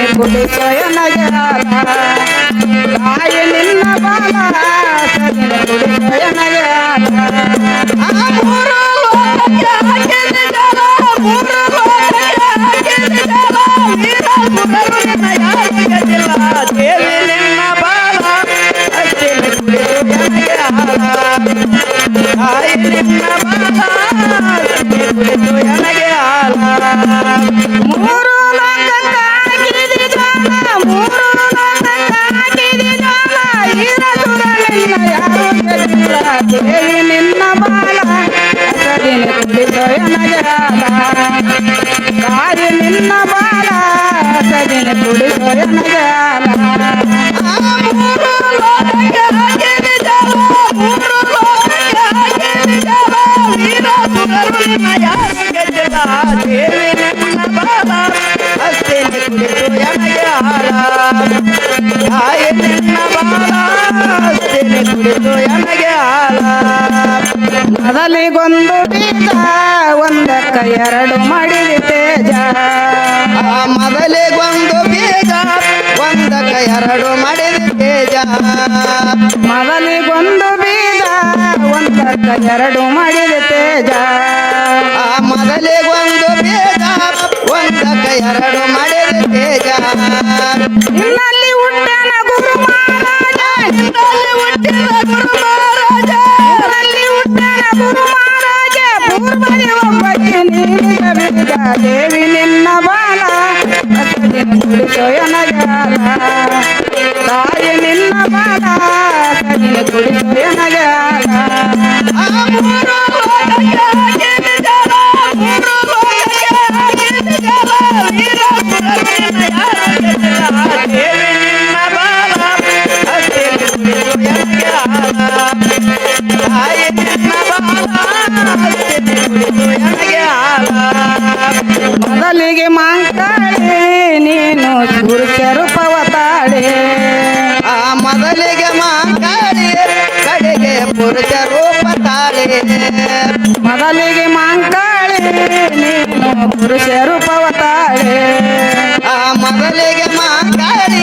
ಸದಿನ ಕುಡಿಸೋಯ ನಗಾಲ ತಾಯಿ ನಿನ್ನ ಬಾಲ ಸದಿನ ಕುಡಿಸೋಯ ನಗಾಲ ಮೂರು ಲೋಕಕ್ಕೆ ಹಾಕಿದ ಜಲ ಮೂರು ಲೋಕಕ್ಕೆ ಹಾಕಿದ ಜಲ ವೀರ ಸುರವನ್ನ ಯಾರು ಗೆದ್ದಿಲ್ಲ ದೇವಿ ನಿನ್ನ ಬಾಲ ಸದಿನ ಕುಡಿಸೋಯ ನಗಾಲ ತಾಯಿ ನಿನ್ನ ಬಾಲ ಸದಿನ ಕುಡಿಸೋಯ ನಗಾಲ ಮೂರು ಲೋಕಕ್ಕೆ ಹಾಕಿದ ಜಲ ಮೂರು ಲೋಕಕ್ಕೆ ಹಾಕಿದ ಜಲ ವೀರ ಸುರವನ್ನ ಯಾರು ಗೆದ್ದಿಲ್ಲ ದೇವಿ ನಿನ್ನ ಬಾಲ ಸದಿನ ಕುಡಿಸೋಯ ನಗಾಲ ತಾಯಿ ನಿನ್ನ ಬಾಲ ಸದಿನ ಕುಡಿಸೋಯ ನಗಾಲ ಮೂರು ಲೋಕಕ್ಕೆ ಹಾಕಿದ ಜಲ ಮೂರು ಲೋಕಕ್ಕೆ ಹಾಕಿದ ಜಲ ವೀರ ಸುರವನ್ನ ಯಾರು ಗೆದ್ದಿಲ್ಲ ದೇವಿ ನಿನ್ನ ಬಾಲ ಸದಿನ ಕುಡಿಸೋಯ ನಗಾಲ ತಾಯಿ ನಿನ್ನ ಬಾಲ ಸದಿನ ಕುಡಿಸೋಯ ನಗಾಲ ಮೊದಲಿಗೊಂದು ಬೀಜ ಒಂದಕ್ಕ ಎರಡು ಮಾಡಿದ ತೇಜ ಮೊದಲಿಗೊಂದು ಬೀಜ ಒಂದಕ್ಕ ಎರಡು ಮಾಡಿದ ತೇಜ ಮೊದಲಿಗೊಂದು ಬೀಜ ಒಂದಕ್ಕ ಎರಡು ಮಾಡಿದ ತೇಜ ಮೊದಲಿಗೊಂದು ಬೀಜ ಒಂದಕ್ಕ ಎರಡು ಮಾಡಿದ ತೇಜ ನಿನ್ನಲ್ಲಿ ಹುಟ್ಟನ ಗುರು ಮಹಾರಾಜ ನಿನ್ನಲ್ಲಿ ಹುಟ್ಟಿದ ಗುರು ಮಹಾರಾಜ ನಿನ್ನಲ್ಲಿ ಹುಟ್ಟನ ಗುರು ಮಹಾರಾಜ ಪೂರ್ವದಿ ಒಬ್ಬಕ್ಕೆ ನೀಡಿದ ಬೀಜ ದೇವಿ ನಿನ್ನ ಬಾಲ ಸದಿನ ಕುಡಿಸೋಯ ನಗಾಲ ತಾಯಿ ನಿನ್ನ ಬಾಲ ಸದಿನ ಕುಡಿಸೋಯ ನಗಾಲ ಮೂರು ಲೋಕಕ್ಕೆ ಹಾಕಿದ ಜಲ ಮೂರು ಲೋಕಕ್ಕೆ ಹಾಕಿದ ಜಲ ವೀರ ಸುರವನ್ನ ಯಾರು ಗೆದ್ದಿಲ್ಲ ದೇವಿ ನಿನ್ನ ಬಾಲ ಸದಿನ ಕುಡಿಸೋಯ ನಗಾಲ ತಾಯಿ ನಿನ್ನ ಬಾಲ ಸದಿನ ಕುಡಿಸೋಯ ನಗಾಲ ಮೊದಲಿಗೆ ಮಾಂಕಾಳಿ ನೀನು ಪುರುಷ ರೂಪವತಾಳೆ ಮೊದಲಿಗೆ ಮಾಂಕಾಳಿ ಕಡೆಗೆ ಪುರುಷ ರೂಪ ತಾಳೆ ಮೊದಲಿಗೆ ಮಾಂಕಾಳಿ ನೀನು ಪುರುಷ ರೂಪವತಾಳೆ ಮೊದಲಿಗೆ ಮಾಂಕಾಳಿ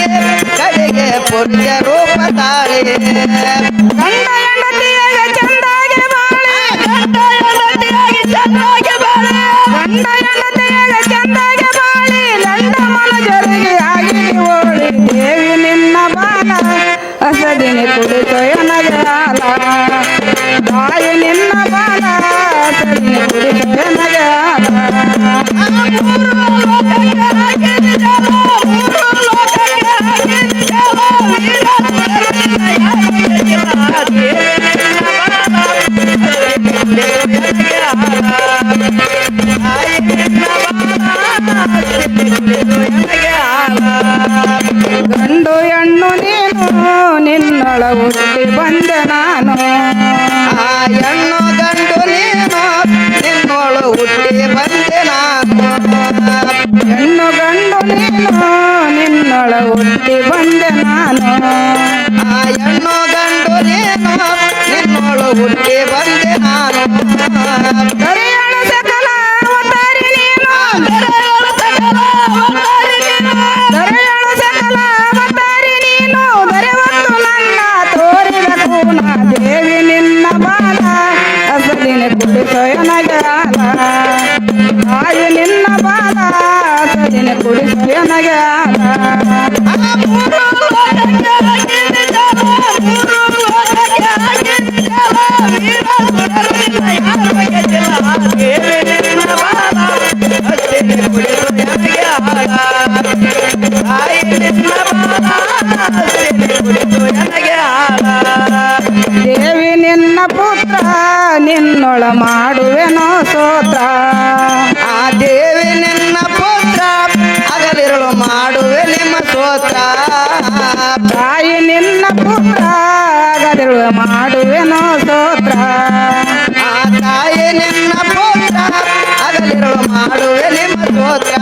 ಕಡೆಗೆ ಪುರುಷ ರೂಪ ತಾಳೆ ಗಂಡ ಹೆಂಡತಿಯಾಗ ಚಂದಾಗೆ ಬಾಳೆ ಗಂಡ ಹೆಂಡತಿಯಾಗಿ ಚಂದಾಗೆ ಬಾಳೆ ಗಂಡ ಹೆಂಡತಿಯಾಗ ಚಂದಾಗೆ ಬಾಳೆ ಗಂಡ ಮನಜರಿಗೆ ಆಗಿ ಓಳಿ ದೇವಿ ನಿನ್ನ ಬಾಲ ಸದಿನ ಕುಡಿಸೋಯ ನಗಾಲ ತಾಯಿ ನಿನ್ನ ಬಾಲ ಸದಿನ ಕುಡಿಸೋಯ ನಗಾಲ ಮೂರು ಲೋಕಕ್ಕೆ ಹಾಕಿದ ಜಲ ಮೂರು ಲೋಕಕ್ಕೆ ಹಾಕಿದ ಜಲ ವೀರ ಸುರವನ್ನ ಯಾರು ಗೆದ್ದಿಲ್ಲ ದೇವಿ ನಿನ್ನ ಬಾಲ ಸದಿನ ಕುಡಿಸೋಯ ನಗಾಲ ತಾಯಿ ನಿನ್ನ ಬಾಲ ಸದಿನ ಕುಡಿಸೋಯ ನಗಾಲ ಗಂಡು ಹೆಣ್ಣು ನೀನು ನಿನ್ನೊಳ ಹುಟ್ಟಿ ಬಂದೆ ನಾನು ಹೆಣ್ಣು ಗಂಡು ನೀನು ನಿನ್ನೊಳು ಹುಟ್ಟಿ ಬಂದೆ ನಾನು ಹೆಣ್ಣು ಗಂಡು ನೀನು ನಿನ್ನೊಳ ಹುಟ್ಟಿ ಬಂದೆ ನಾನು ಹೆಣ್ಣು ಗಂಡು ನೀನು ನಿನ್ನೊಳು ಹುಟ್ಟಿ ಬಂದೆ ನಾನು ದರೆಯಳು ಸಕಲ ಅವತಾರಿ ನೀನು ದರೆಯಳು ಸಕಲ ಅವತಾರಿ ನೀನು ದರೆಯಳು ಸಕಲ ಅವತಾರಿ ನೀನು ದರೆವತ್ತು ನನ್ನ ತೋರಿದ ಕೂನ ದೇವಿ ನಿನ್ನ ಬಾಲ ಸದಿನ ಕುಡಿಸೋಯ ನಗಾಲ ತಾಯಿ ನಿನ್ನ ಬಾಲ ಸದಿನ ಕುಡಿಸೋಯ ನಗಾಲ ಮೂರು ಲೋಕಕ್ಕೆ ಹಾಕಿದ ಜಲ ಮೂರು ಲೋಕಕ್ಕೆ ಹಾಕಿದ ಜಲ ವೀರ ಸುರವನ್ನ ಯಾರು ಗೆದ್ದಿಲ್ಲ ದೇವಿ ನಿನ್ನ ಬಾಲ ಸದಿನ ಕುಡಿಸೋಯ ನಗಾಲ ತಾಯಿ ನಿನ್ನ ಬಾಲ ಸದಿನ ಕುಡಿಸೋಯ ನಗಾಲ ದೇವಿ ನಿನ್ನ ಪುತ್ರ ನಿನ್ನೊಳ ಮಾಡುವೆನೋ ಸೋತ್ರ ದೇವಿ ನಿನ್ನ ಪುತ್ರ ಹಗಲಿರುಳು ಮಾಡುವೆ ನಿಮ್ಮ ಸ್ತೋತ್ರ ತಾಯಿ ನಿನ್ನ ಪುತ್ರ ಹಗಲಿರುಳು ಮಾಡುವೆನೋ ಸ್ತೋತ್ರ ತಾಯಿ ನಿನ್ನ ಪುತ್ರ ಹಗಲಿರುಳು ಮಾಡುವೆ ನಿಮ್ಮ ಸ್ತೋತ್ರ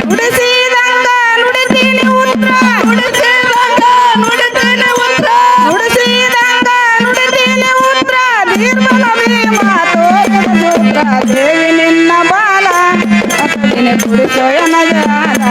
ನುಡಿಸಿದಂಗ ನುಡಿತೀನಿ ಉತ್ರ ನುಡಿಸಿದಂಗ ನುಡಿತೀನಿ ಉತ್ರ ನುಡಿಸಿದಂಗ ನುಡಿತೀನಿ ಉತ್ರ ನಿರ್ಮಲ ಭೀಮ ತೋರಿದ ಸೂತ್ರ ದೇವಿ ನಿನ್ನ ಬಾಲ ಸದಿನ ಕುಡಿಸೋಯ ನಗಾಲ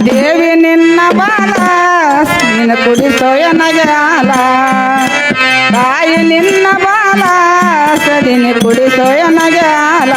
ದೇವಿ ನಿನ್ನ ಬಾಲ ನೀನು ಕುಡಿಸೋ ಎನಗೆ ಹಾಲ ತಾಯಿ ನಿನ್ನ ಬಾಲ ಸದಿನಿ ಕುಡಿಸೋ ಎನಗೆ ಹಾಲ